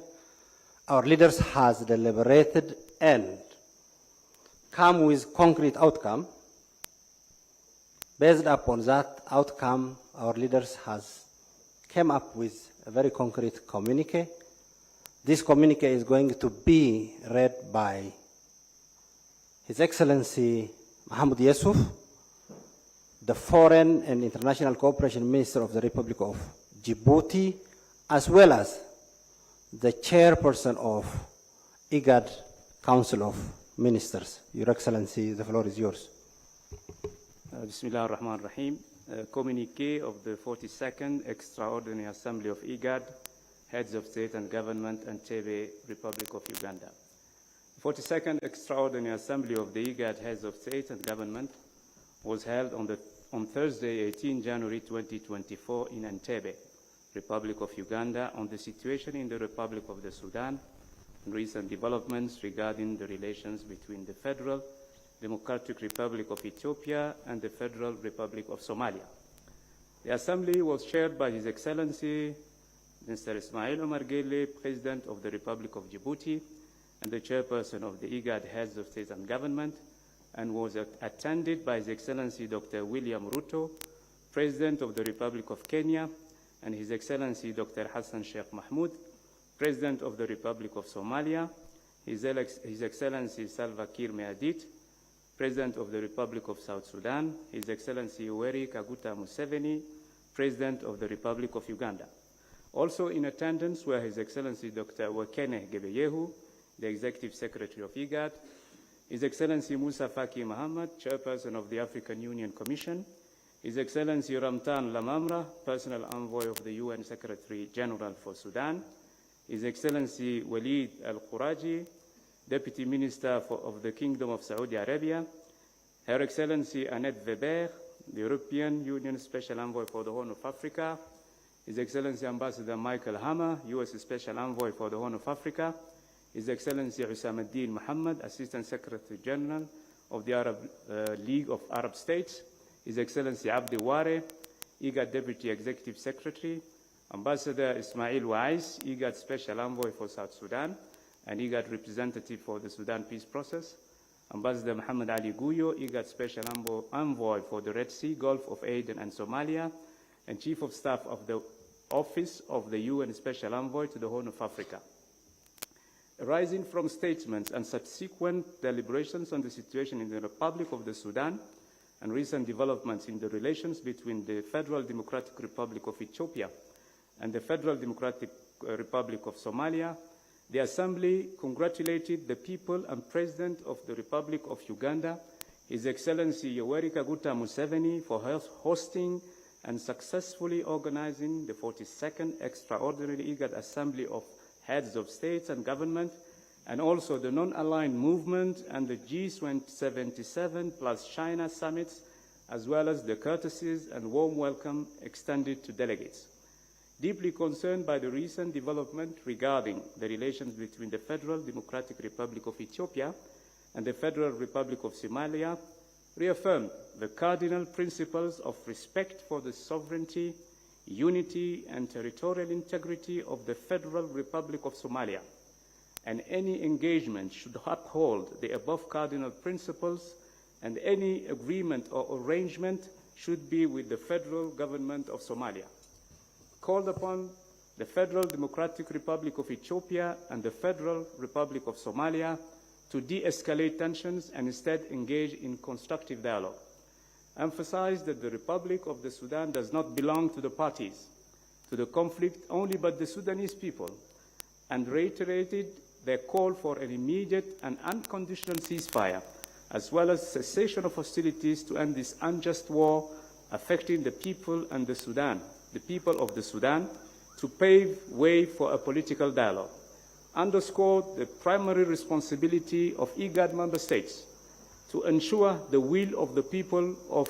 Our leaders has deliberated and come with concrete outcome. Based upon that outcome, our leaders has came up with a very concrete communique. This communique is going to be read by His Excellency Mohamed Yusuf, the Foreign and International Cooperation Minister of the Republic of Djibouti, as well as the chairperson of Igad Council of Ministers. Your Excellency, the floor is yours. Bismillah ar-Rahman ar-Rahim. Communique of the 42nd Extraordinary Assembly of Igad, Heads of State and Government, Entebbe, Republic of Uganda. The 42nd Extraordinary Assembly of the Igad Heads of State and Government was held on Thursday, 18 January 2024 in Entebbe, Republic of Uganda, on the situation in the Republic of the Sudan and recent developments regarding the relations between the Federal Democratic Republic of Ethiopia and the Federal Republic of Somalia. The Assembly was chaired by His Excellency Mr. Ismail Omar Guelleh, President of the Republic of Djibouti, and the Chairperson of the Igad Heads of State and Government, and was attended by His Excellency Dr. William Ruto, President of the Republic of Kenya, and His Excellency Dr. Hassan Sheikh Mahmoud, President of the Republic of Somalia, His Excellency Salva Kiir Mayardit, President of the Republic of South Sudan, His Excellency Yoweri Kaguta Museveni, President of the Republic of Uganda. Also in attendance were His Excellency Dr. Wakene Gebeyehu, the Executive Secretary of Igad, His Excellency Musa Faki Mohammed, Chairperson of the African Union Commission, His Excellency Ramtan Lamamra, Personal Envoy of the UN Secretary General for Sudan, His Excellency Walid Al-Quraji, Deputy Minister of the Kingdom of Saudi Arabia, Her Excellency Annette Weber, the European Union Special Envoy for the Horn of Africa, His Excellency Ambassador Michael Hammer, U.S. Special Envoy for the Horn of Africa, His Excellency Hussein Mohammed, Assistant Secretary General of the Arab League of Arab States, His Excellency Abdi Ware, Igad Deputy Executive Secretary, Ambassador Ismail Wais, Igad Special Envoy for South Sudan, and Igad Representative for the Sudan Peace Process, Ambassador Muhammad Ali Guyo, Igad Special Envoy for the Red Sea, Gulf of Aden, and Somalia, and Chief of Staff of the Office of the UN Special Envoy to the Horn of Africa. Arising from statements and subsequent deliberations on the situation in the Republic of the Sudan and recent developments in the relations between the Federal Democratic Republic of Ethiopia and the Federal Democratic Republic of Somalia, the Assembly congratulated the people and President of the Republic of Uganda, His Excellency Yoweri Kaguta Museveni, for hosting and successfully organizing the 42nd Extraordinary Igad Assembly of Heads of States and Government, and also the Non-Aligned Movement and the G77 plus China summits, as well as the courtesies and warm welcome extended to delegates. Deeply concerned by the recent development regarding the relations between the Federal Democratic Republic of Ethiopia and the Federal Republic of Somalia, reaffirmed the cardinal principles of respect for the sovereignty, unity, and territorial integrity of the Federal Republic of Somalia, and any engagement should uphold the above cardinal principles, and any agreement or arrangement should be with the Federal Government of Somalia. Called upon the Federal Democratic Republic of Ethiopia and the Federal Republic of Somalia to de-escalate tensions and instead engage in constructive dialogue. Emphasized that the Republic of the Sudan does not belong to the parties to the conflict only but the Sudanese people, and reiterated their call for an immediate and unconditional ceasefire, as well as cessation of hostilities to end this unjust war affecting the people and the people of the Sudan, to pave way for a political dialogue. Underscored the primary responsibility of IGAD member states to ensure the will of the people of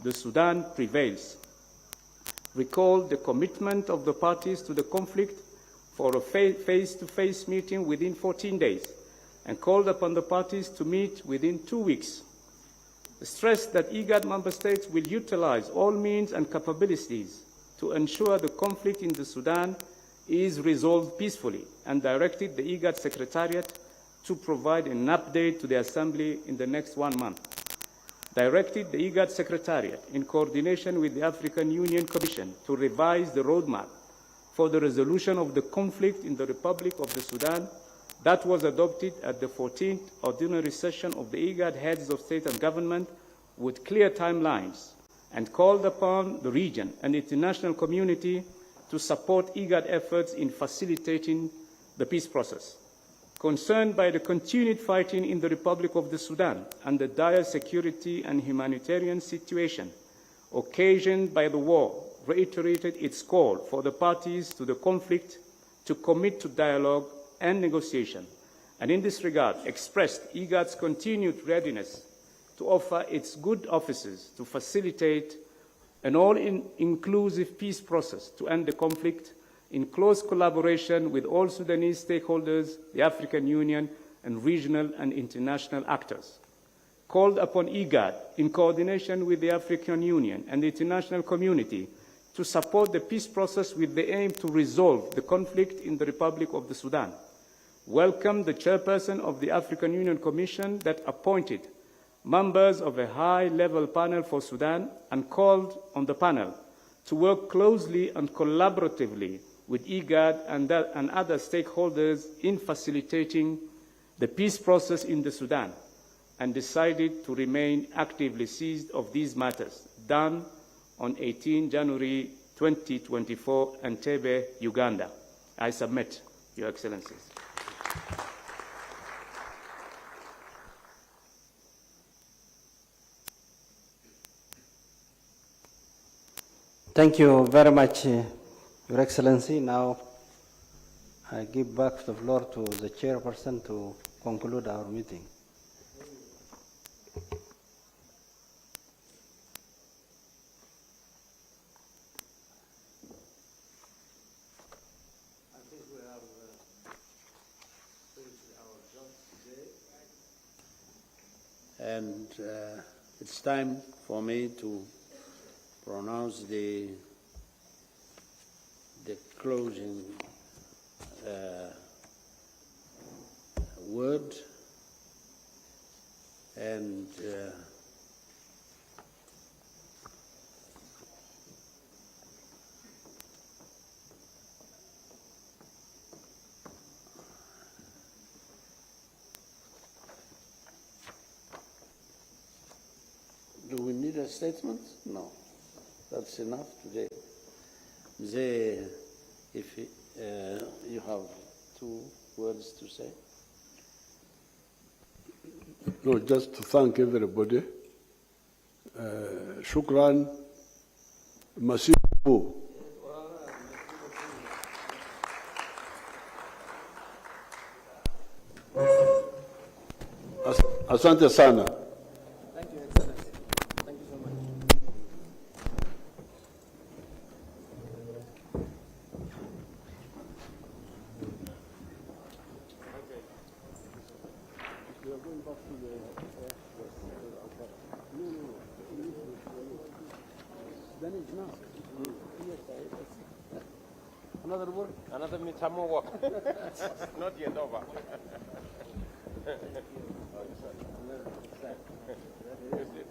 the Sudan prevails. Recalled the commitment of the parties to the conflict for a face-to-face meeting within 14 days, and called upon the parties to meet within 2 weeks. Stressed that IGAD member states will utilize all means and capabilities to ensure the conflict in the Sudan is resolved peacefully, and directed the IGAD Secretariat to provide an update to the Assembly in the next 1 month. Directed the IGAD Secretariat, in coordination with the African Union Commission, to revise the roadmap for the resolution of the conflict in the Republic of the Sudan that was adopted at the 14th Ordinary Session of the IGAD Heads of State and Government, with clear timelines, and called upon the region and the international community to support IGAD efforts in facilitating the peace process. Concerned by the continued fighting in the Republic of the Sudan and the dire security and humanitarian situation occasioned by the war, reiterated its call for the parties to the conflict to commit to dialogue and negotiation, and in this regard expressed IGAD's continued readiness to offer its good offices to facilitate an all-inclusive peace process to end the conflict in close collaboration with all Sudanese stakeholders, the African Union, and regional and international actors. Called upon IGAD, in coordination with the African Union and the international community, to support the peace process with the aim to resolve the conflict in the Republic of the Sudan. Welcomed the chairperson of the African Union Commission that appointed members of a high-level panel for Sudan, and called on the panel to work closely and collaboratively with IGAD and other stakeholders in facilitating the peace process in the Sudan, and decided to remain actively seized of these matters, done on 18 January 2024, Entebbe, Uganda. I submit, Your Excellencies. Thank you very much, Your Excellency. Now, I give back the floor to the chairperson to conclude our meeting. and it's time for me to pronounce the closing word, and do we need a statement? No, that's enough today. If you have 2 words to say. No, just to thank everybody. Shukran. Masifu. Asante sana. Thank you, Excellency. Thank you so much. Another word? Another more work. Not yet over.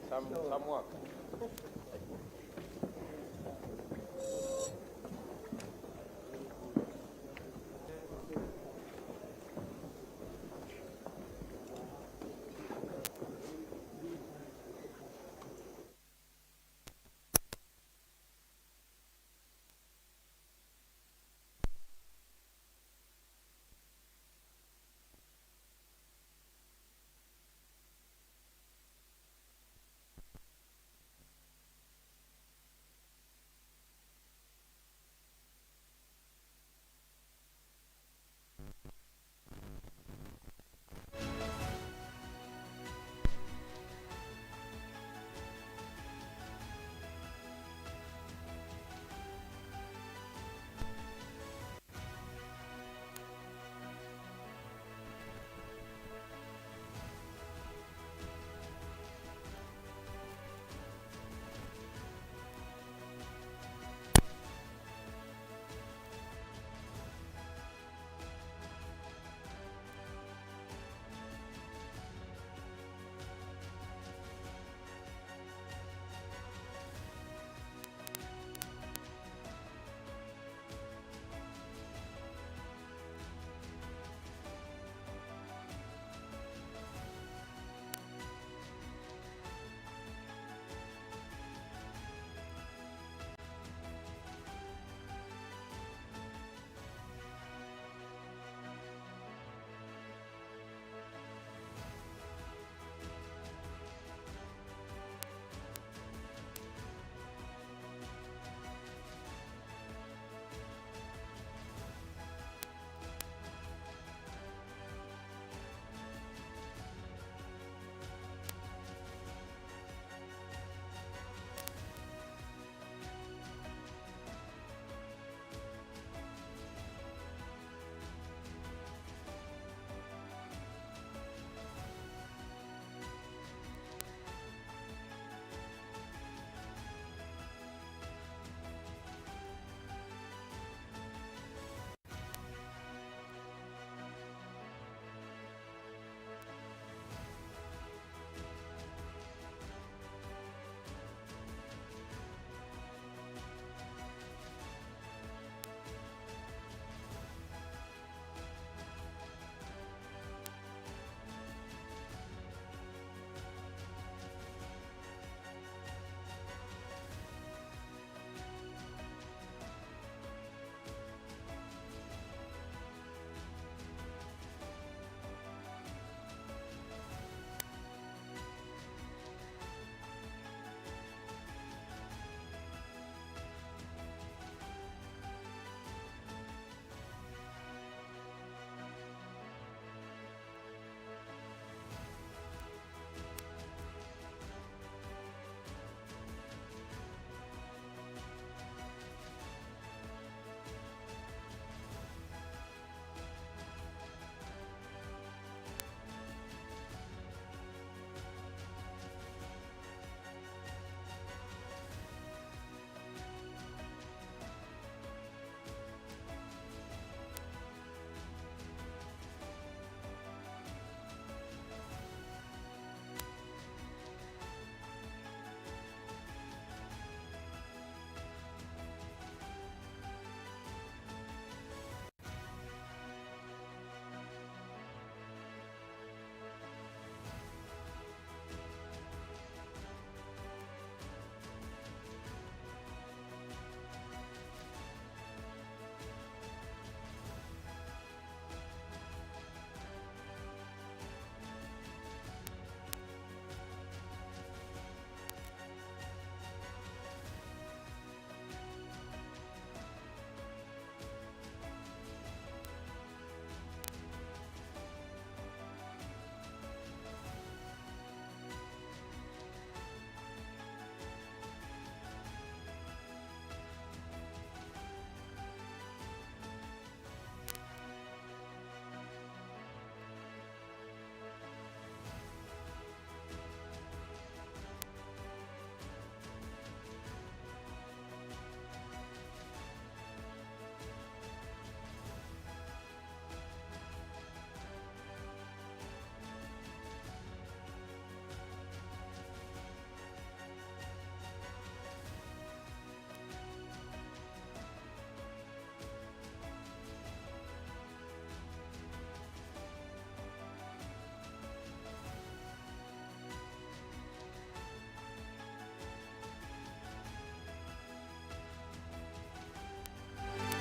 some work.